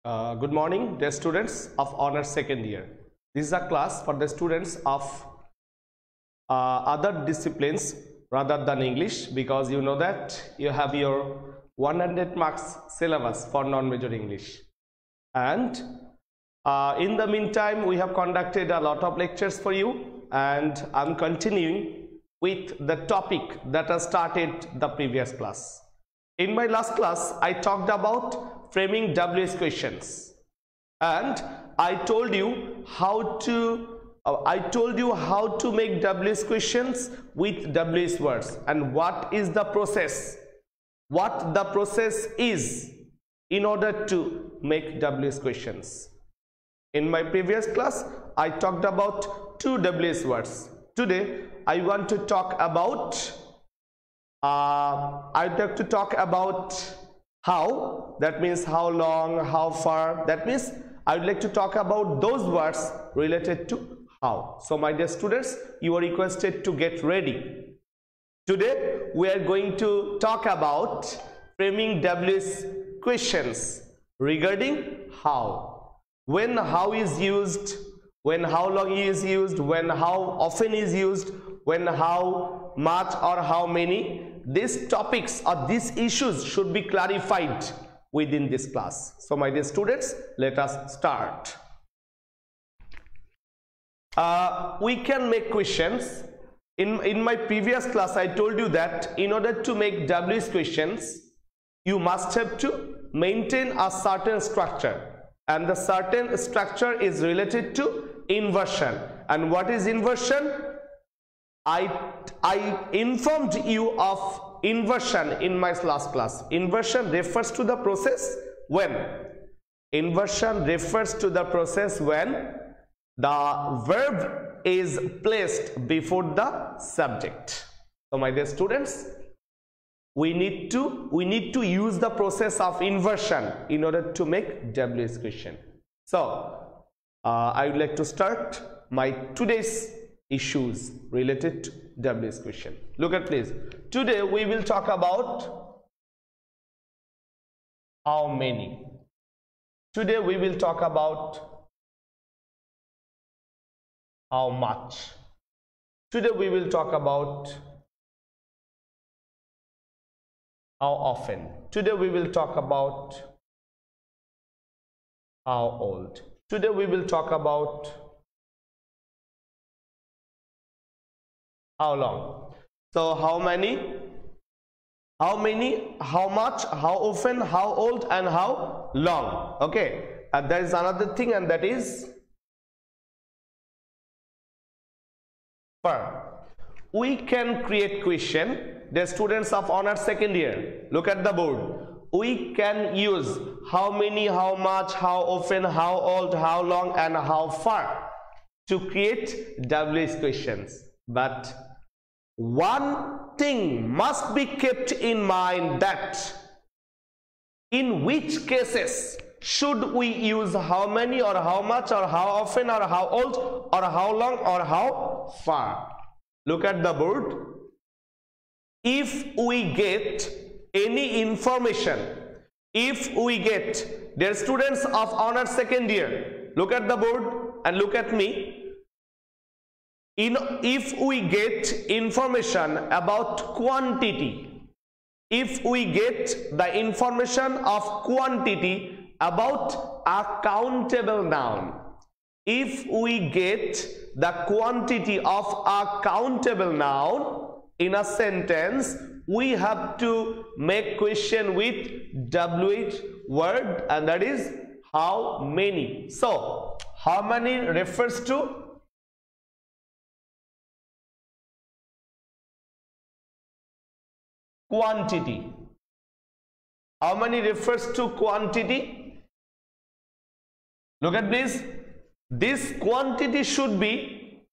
Good morning, dear students of Honors Second Year. This is a class for the students of other disciplines rather than English, because you know that you have your 100 marks syllabus for non-major English. And in the meantime, we have conducted a lot of lectures for you, and I'm continuing with the topic that I started the previous class. In my last class, I talked about framing WS questions, and I told you how to make WS questions with WS words and what is the process, what the process is in order to make WS questions. In my previous class, I talked about two WS words. Today, I want to talk about how, that means how long, how far, that means I would like to talk about those words related to how. So my dear students, you are requested to get ready. Today we are going to talk about framing WS questions regarding how. When how is used, when how long is used, when how often is used, when how much or how many. These topics or these issues should be clarified within this class. So my dear students, let us start. We can make questions. In my previous class, I told you that in order to make WS questions, you must have to maintain a certain structure, and the certain structure is related to inversion. And what is inversion? I informed you of inversion in my last class. Inversion refers to the process when the verb is placed before the subject. So my dear students, we need to use the process of inversion in order to make WS question. So I would like to start my today's issues related to WS question. Look at please. Today we will talk about how many. Today we will talk about how much. Today we will talk about how often. Today we will talk about how old. Today we will talk about how long. So how many, how much, how often, how old, and how long. Okay, and there is another thing, and that is per. We can create question. The students of Honors Second Year, look at the board. We can use how many, how much, how often, how old, how long, and how far to create WS questions. But one thing must be kept in mind, that in which cases should we use how many or how much or how often or how old or how long or how far. Look at the board. If we get any information, if we get, dear students of Honors Second Year, look at the board and look at me. If we get information about quantity, if we get the information of quantity about a countable noun, if we get the quantity of a countable noun in a sentence, we have to make question with WH word, and that is how many. So how many refers to quantity. How many refers to quantity? Look at this. This quantity should be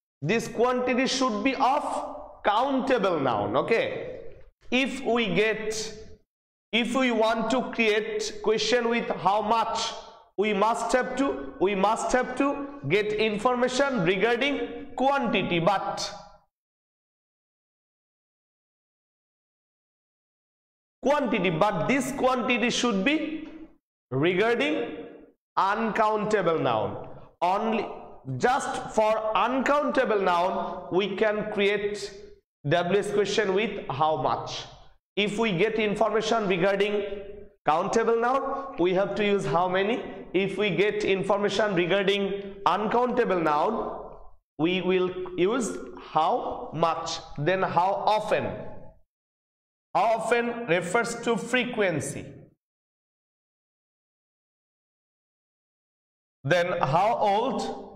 of countable noun. Okay, if we want to create question with how much, we must have to get information regarding quantity, but this quantity should be regarding uncountable noun. Only just for uncountable noun we can create WH question with how much. If we get information regarding countable noun, we have to use how many. If we get information regarding uncountable noun, we will use how much. Then how often. How often refers to frequency. Then how old.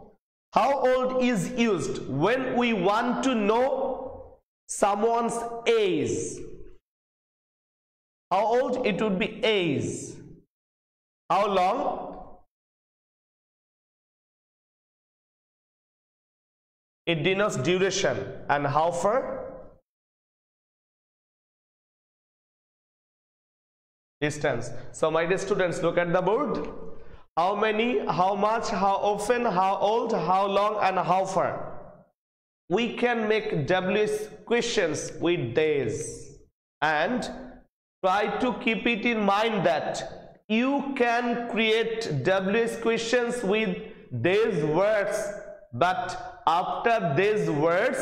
How old is used when we want to know someone's age. How old? It would be age. How long? It denotes duration. And how far? Distance. So my dear students, look at the board. How many, how much, how often, how old, how long, and how far. We can make WH questions with days, and try to keep it in mind that you can create WH questions with these words, but after these words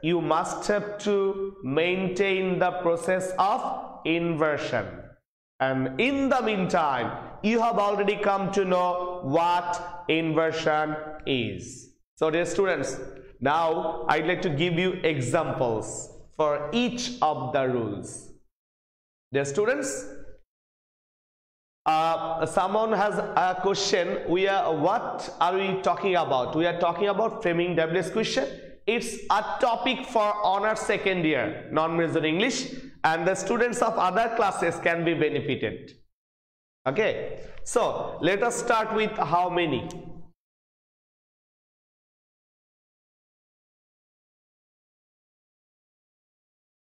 you must have to maintain the process of inversion. And in the meantime, you have already come to know what inversion is. So dear students, now I'd like to give you examples for each of the rules. Dear students, someone has a question. What are we talking about? We are talking about framing WH question. It's a topic for honors second year non-major English, and the students of other classes can be benefited. Okay, so let us start with how many.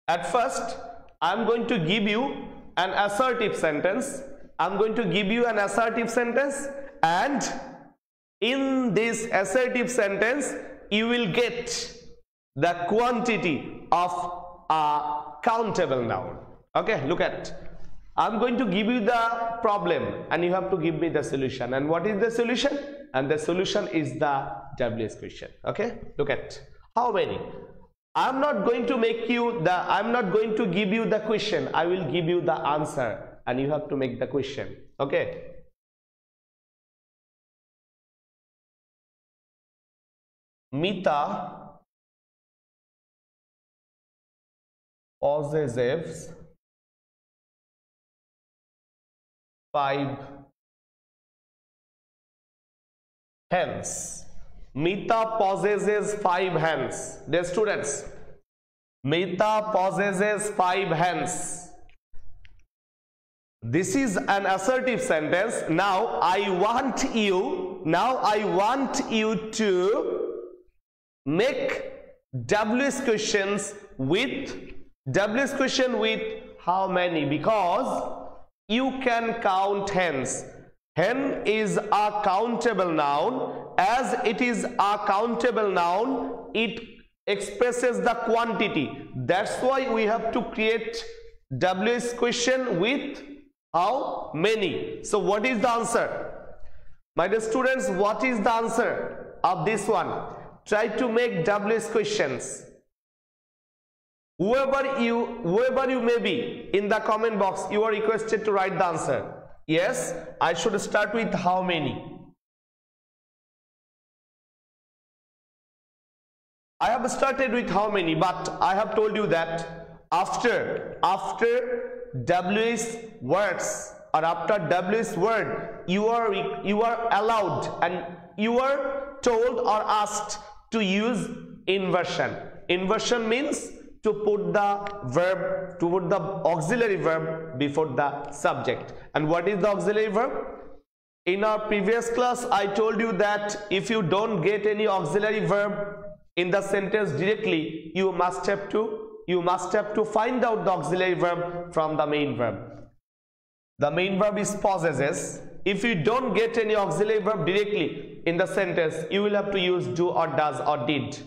At first, I'm going to give you an assertive sentence. I'm going to give you an assertive sentence, and in this assertive sentence you will get the quantity of a countable noun. Okay, look at. I'm going to give you the problem and you have to give me the solution. And what is the solution? And the solution is the WH question. Okay, look at. How many? I'm not going to give you the question. I will give you the answer and you have to make the question. Okay. Mita possesses 5 hens. Mita possesses 5 hens. Dear students, Mita possesses 5 hens. This is an assertive sentence. Now I want you to make WH questions with how many, because you can count hens. Hen is a countable noun. As it is a countable noun, it expresses the quantity. That's why we have to create WH question with how many. So what is the answer? My dear students, what is the answer of this one? Try to make WH questions. Whoever you may be, in the comment box you are requested to write the answer. Yes, I should start with how many. I have started with how many, but I have told you that after WH words or after WH word you are allowed and you are told or asked to use inversion. Inversion means to put the auxiliary verb before the subject. And what is the auxiliary verb? In our previous class I told you that if you don't get any auxiliary verb in the sentence directly, you must have to find out the auxiliary verb from the main verb. The main verb is possesses. If you don't get any auxiliary verb directly in the sentence, you will have to use do or does or did.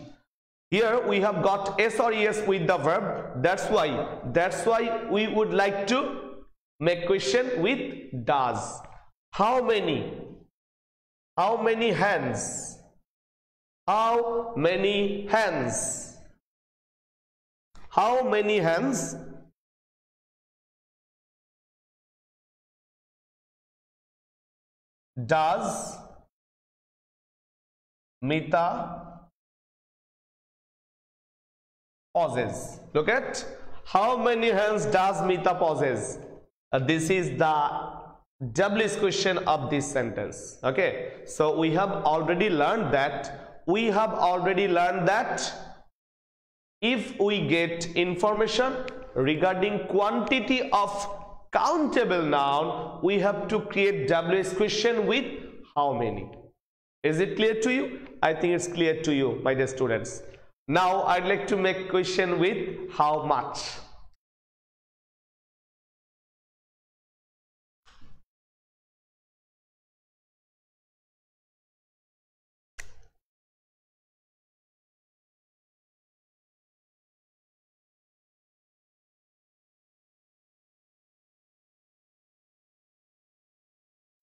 Here we have got s or es with the verb. That's why we would like to make question with does. How many? How many hands? How many hands? How many hands does Mita possess? Look at how many hands does Mita possess? This is the WH question of this sentence. Okay, so we have already learned that if we get information regarding quantity of countable noun, we have to create WH question with how many. Is it clear to you? I think it's clear to you, my dear students. Now I'd like to make question with how much.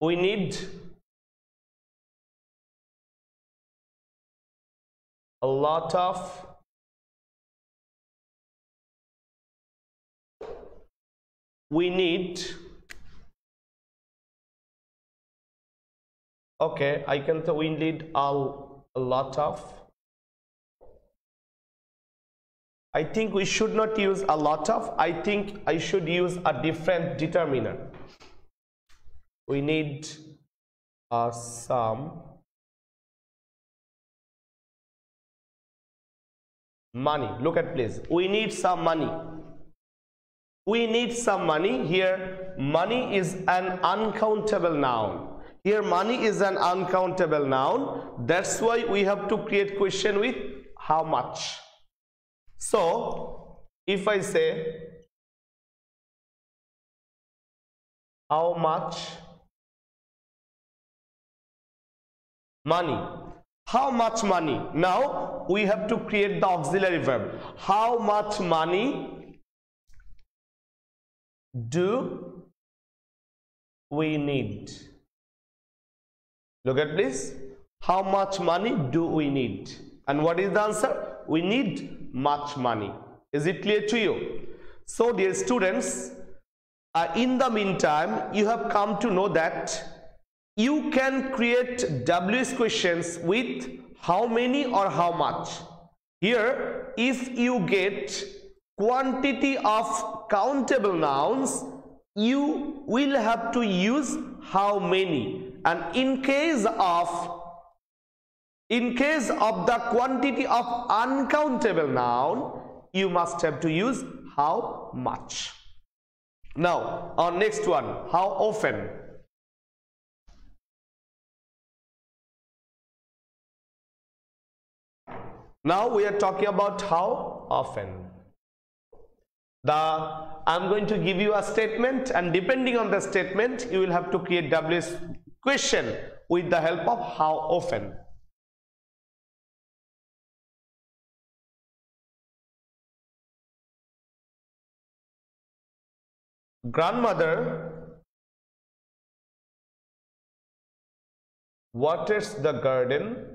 We need a lot of okay, I can say we need a lot of. I think we should not use a lot of. I think I should use a different determiner. We need some money. Look at please. We need some money. We need some money. Here money is an uncountable noun. Here money is an uncountable noun. That's why we have to create question with how much. So if I say how much money, how much money, now we have to create the auxiliary verb. How much money do we need? Look at please. How much money do we need? And what is the answer? We need much money. Is it clear to you? So dear students, in the meantime, you have come to know that you can create WH questions with how many or how much. Here, if you get quantity of countable nouns, you will have to use how many. And in case of the quantity of uncountable noun, you must have to use how much. Now, our next one, how often. Now we are talking about how often. I'm going to give you a statement, and depending on the statement, you will have to create WH question with the help of how often. Grandmother waters the garden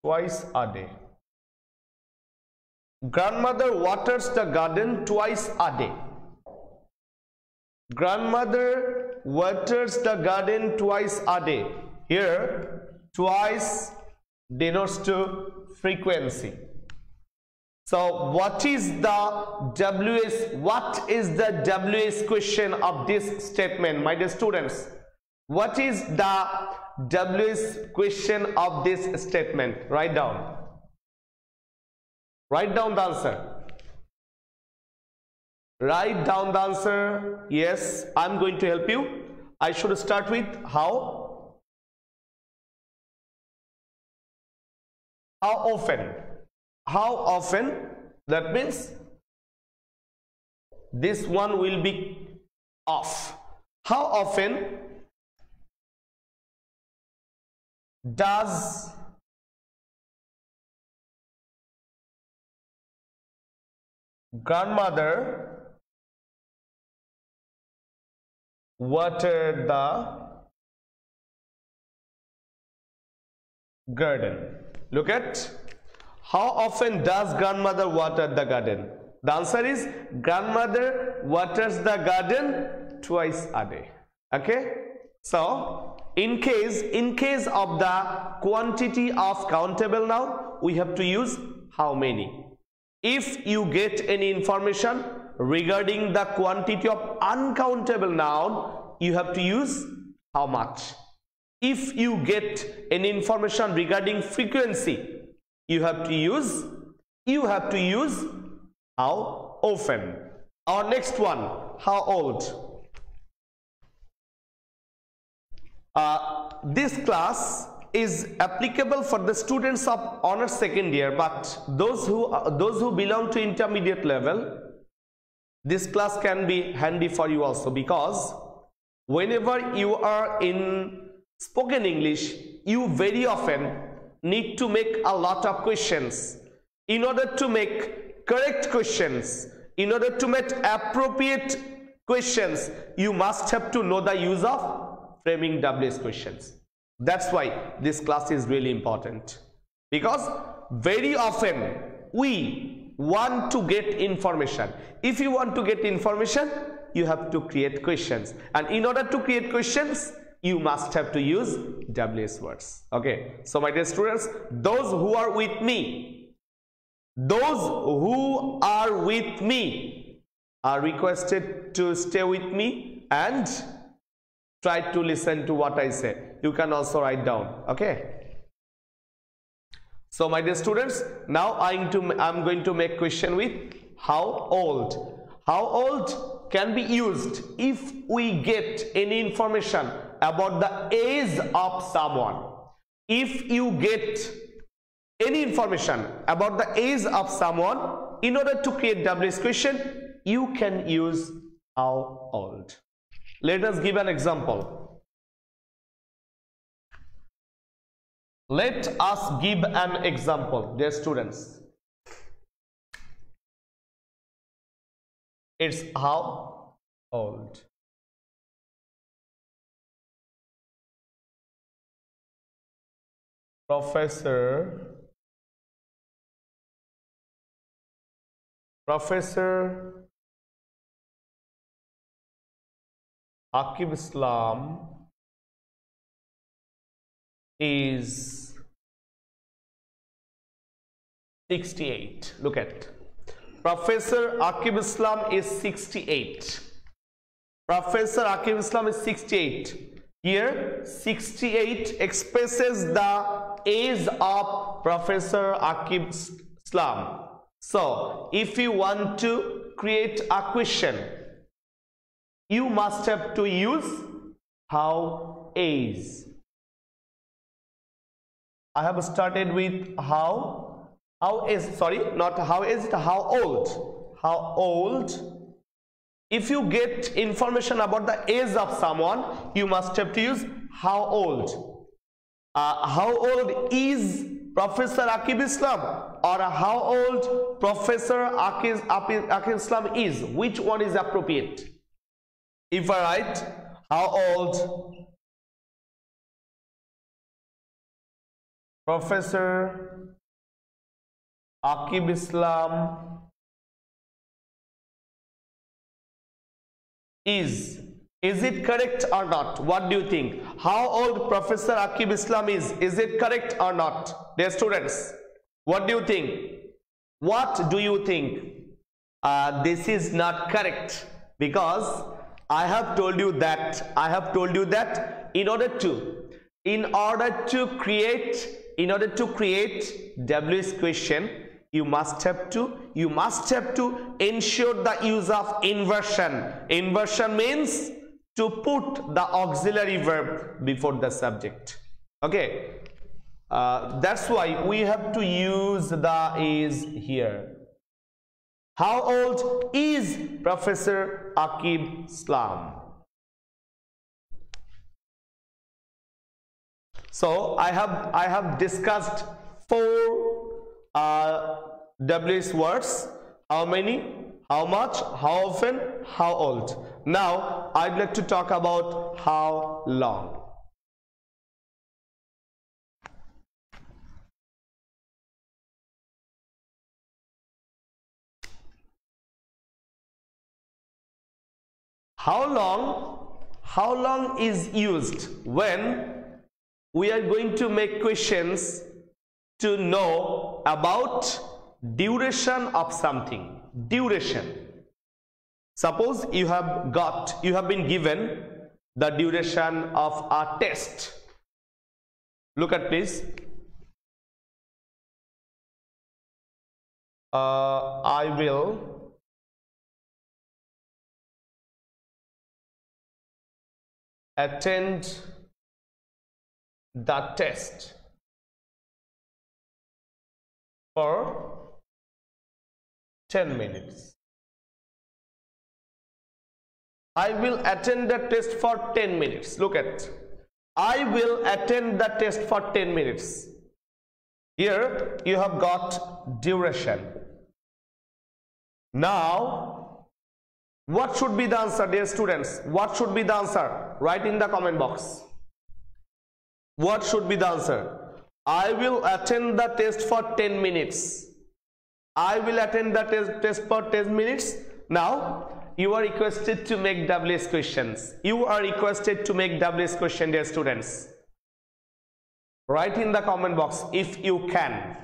twice a day. Grandmother waters the garden twice a day. Grandmother waters the garden twice a day. Here, twice denotes to frequency. So what is the WH question of this statement, my dear students? What is the WH question of this statement? Write down. Write down the answer. Write down the answer. Yes, I'm going to help you. I should start with how. How often? How often? That means this one will be off. How often does grandmother watered the garden. Look at, how often does grandmother water the garden? The answer is grandmother waters the garden twice a day. Okay, so in case of the quantity of countable noun, we have to use how many. If you get any information regarding the quantity of uncountable noun, you have to use how much. If you get any information regarding frequency, you have to use how often. Our next one, how old. This class is applicable for the students of honors second year, but those who belong to intermediate level, this class can be handy for you also, because whenever you are in spoken English, you very often need to make a lot of questions. In order to make correct questions, in order to make appropriate questions, you must have to know the use of framing WH questions. That's why this class is really important, because very often we want to get information. If you want to get information, you have to create questions, and in order to create questions, you must have to use WH words. Okay, so my dear students, those who are with me are requested to stay with me and try to listen to what I say. You can also write down. Okay, so my dear students, now I'm going to make question with how old. How old can be used if we get any information about the age of someone. If you get any information about the age of someone, in order to create WH question, you can use how old. Let us give an example. Let us give an example, dear students. It's how old. Professor Aqib Islam is 68. Look at, Professor Aqib Islam is 68. Professor Aqib Islam is 68. Here 68 expresses the age of Professor Aqib Islam. So if you want to create a question, you must have to use how age. I have started with how is, sorry, not how is it, how old. How old. If you get information about the age of someone, you must have to use how old. How old is Professor Aqib Islam, or how old Professor Aqib Islam is? Which one is appropriate? If I write how old Professor Aqib Islam is it correct or not? What do you think? How old Professor Aqib Islam is it correct or not? Dear students, what do you think? What do you think? This is not correct, because I have told you that in order to create WH question, you must have to ensure the use of inversion. Inversion means to put the auxiliary verb before the subject. Okay, that's why we have to use the is here. How old is Professor Aqib Islam? So I have discussed 4 WH words. How many, how much, how often, how old. Now I'd like to talk about how long. How long is used when we are going to make questions to know about duration of something. Duration. Suppose you have been given the duration of a test. Look at please. I will attend the test for 10 minutes. I will attend the test for 10 minutes. Look at, I will attend the test for 10 minutes. Here you have got duration. Now, what should be the answer, dear students? What should be the answer? Write in the comment box. What should be the answer? I will attend the test for 10 minutes. I will attend the test for 10 minutes. Now, you are requested to make WS questions. You are requested to make WS question, dear students. Write in the comment box if you can.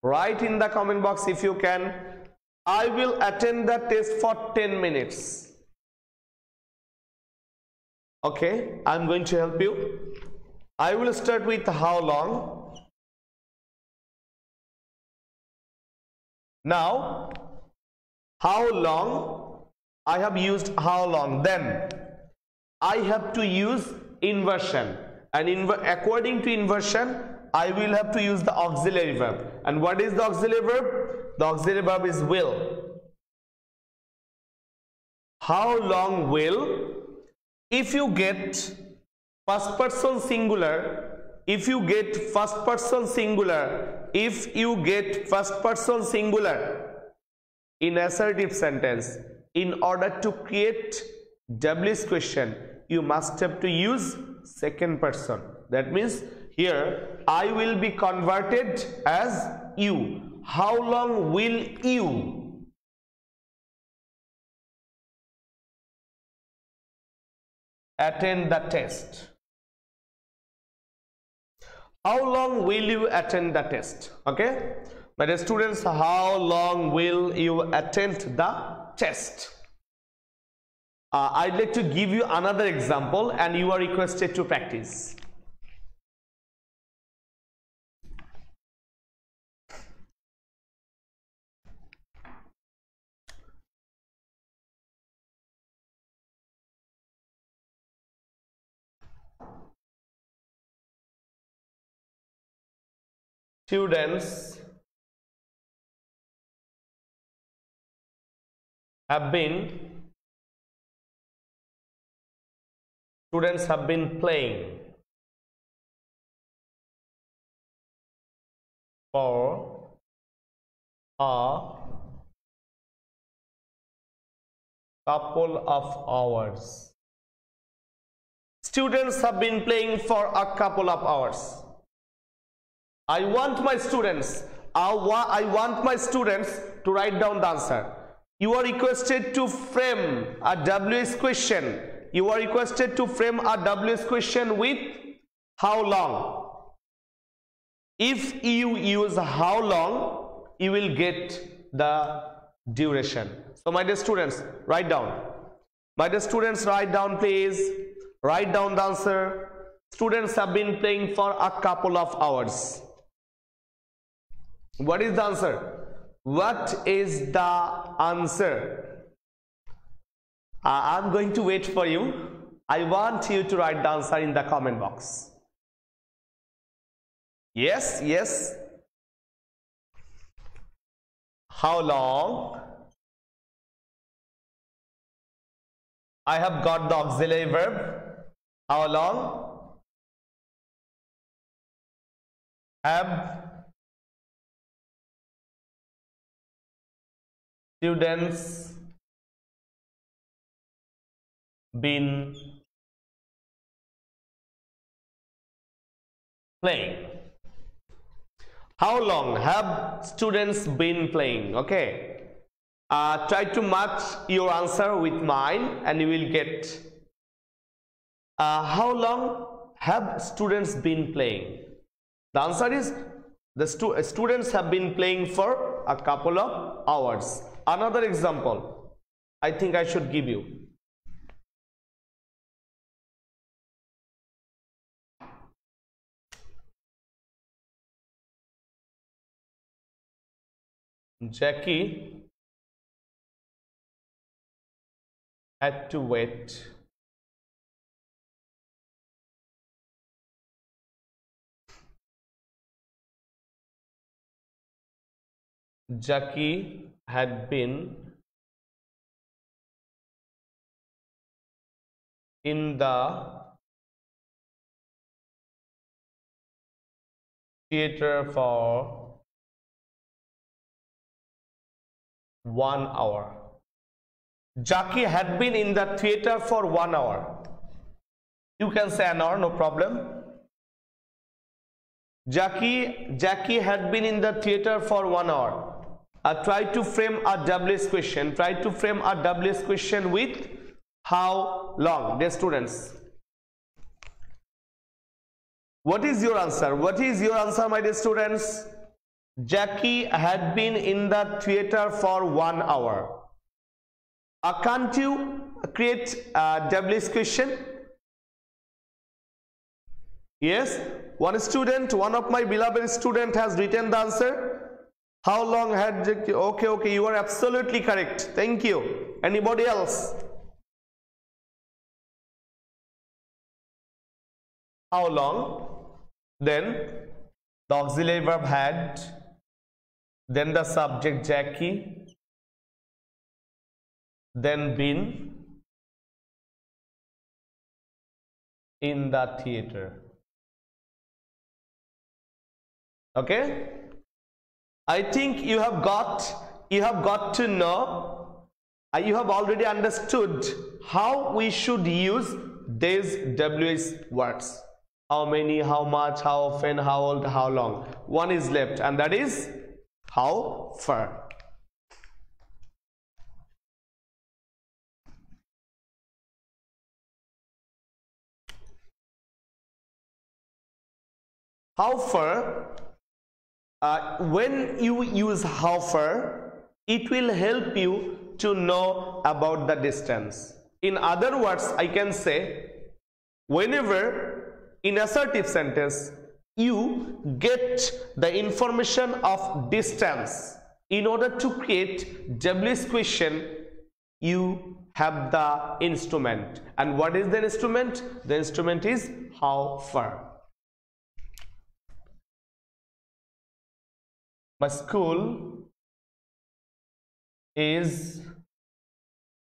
Write in the comment box if you can. I will attend the test for 10 minutes. Okay, I'm going to help you. I will start with how long. Now, how long? I have used how long. Then I have to use inversion, and according to inversion I will have to use the auxiliary verb. And what is the auxiliary verb? The auxiliary verb is will. How long will? If you get first person singular, if you get first person singular in assertive sentence, in order to create WS question, you must have to use second person. That means here I will be converted as you. How long will you? Attend the test. How long will you attend the test? Okay, my dear students, how long will you attend the test? I'd like to give you another example and you are requested to practice. Students have been playing for a couple of hours. Students have been playing for a couple of hours. I want my students to write down the answer. You are requested to frame a WS question. You are requested to frame a WS question with how long. If you use how long, you will get the duration. So my dear students, write down. My dear students, write down please. Write down the answer. Students have been playing for a couple of hours. What is the answer? What is the answer? I'm going to wait for you. I want you to write the answer in the comment box. Yes, yes. How long? I have got the auxiliary verb. How long? Have students been playing? How long have students been playing? Okay, try to match your answer with mine and you will get how long have students been playing? The answer is the students have been playing for a couple of hours. Another example I think I should give you. Jackie had to wait Jackie had been in the theater for 1 hour. Jackie had been in the theater for 1 hour. You can say an hour, no problem. Jackie had been in the theater for 1 hour. Try to frame a WS question. Try to frame a WS question with how long, dear students. What is your answer? What is your answer, my dear students? Jackie had been in the theater for 1 hour. Can't you create a WS question? Yes, one of my beloved student has written the answer. How long had Jackie? Okay, you are absolutely correct. Thank you. Anybody else? How long? Then the auxiliary verb had, then the subject Jackie, then been in the theater. Okay, I think you have got to know, you have already understood how we should use these WS words. How many, how much, how often, how old, how long. One is left, and that is how far. How far, when you use how far, it will help you to know about the distance. In other words, I can say, whenever in assertive sentence you get the information of distance, in order to create WS question, you have the instrument. And what is the instrument? The instrument is how far. My school is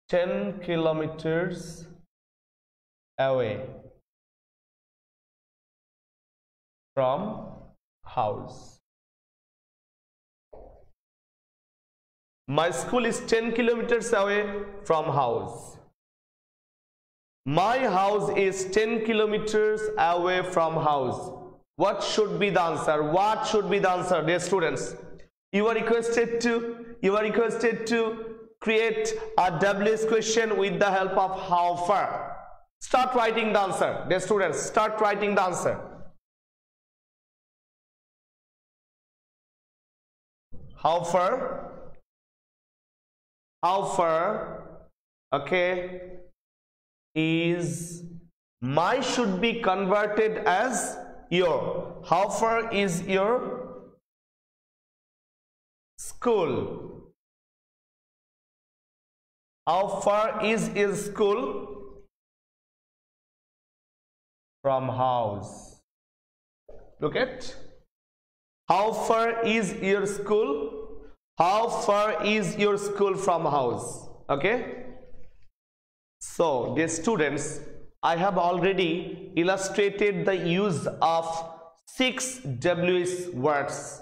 10 kilometers away from house. My school is 10 kilometers away from house. My house is 10 kilometers away from house. What should be the answer? What should be the answer, dear students? You are requested to create a WS question with the help of how far. Start writing the answer, dear students. Start writing the answer. How far? How far? Okay. Is my should be converted as your. How far is your school? How far is your school from house? Look at. How far is your school? How far is your school from house? Okay. So, dear students, I have already illustrated the use of 6 WS words.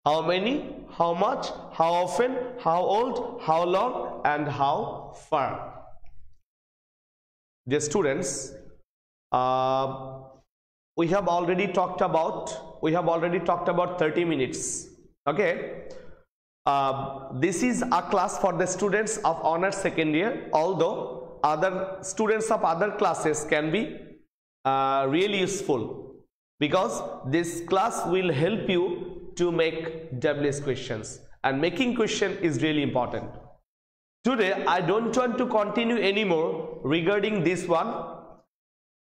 How many, how much, how often, how old, how long, and how far. dear students, we have already talked about 30 minutes. Okay, this is a class for the students of honors second year, although other students of other classes can be really useful, because this class will help you to make WS questions, and making question is really important. Today I don't want to continue anymore regarding this one.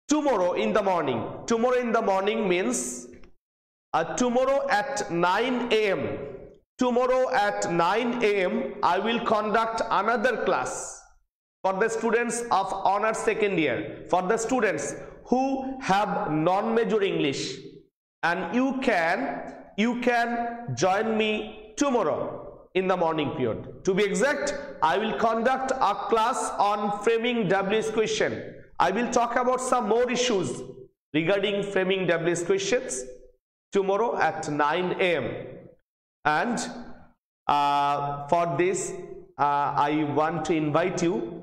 Tomorrow in the morning means tomorrow at 9 a.m. Tomorrow at 9 a.m. I will conduct another class for the students of honors second year, for the students who have non-major English, and you can join me tomorrow in the morning period. To be exact, I will conduct a class on framing WS question. I will talk about some more issues regarding framing WS questions tomorrow at 9 a.m. and for this I want to invite you,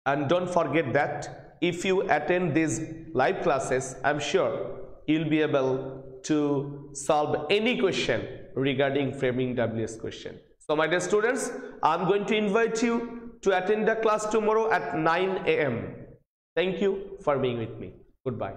and don't forget that if you attend these live classes, I'm sure you'll be able to solve any question regarding framing WS question. So my dear students, I'm going to invite you to attend the class tomorrow at 9 a.m. Thank you for being with me. Goodbye.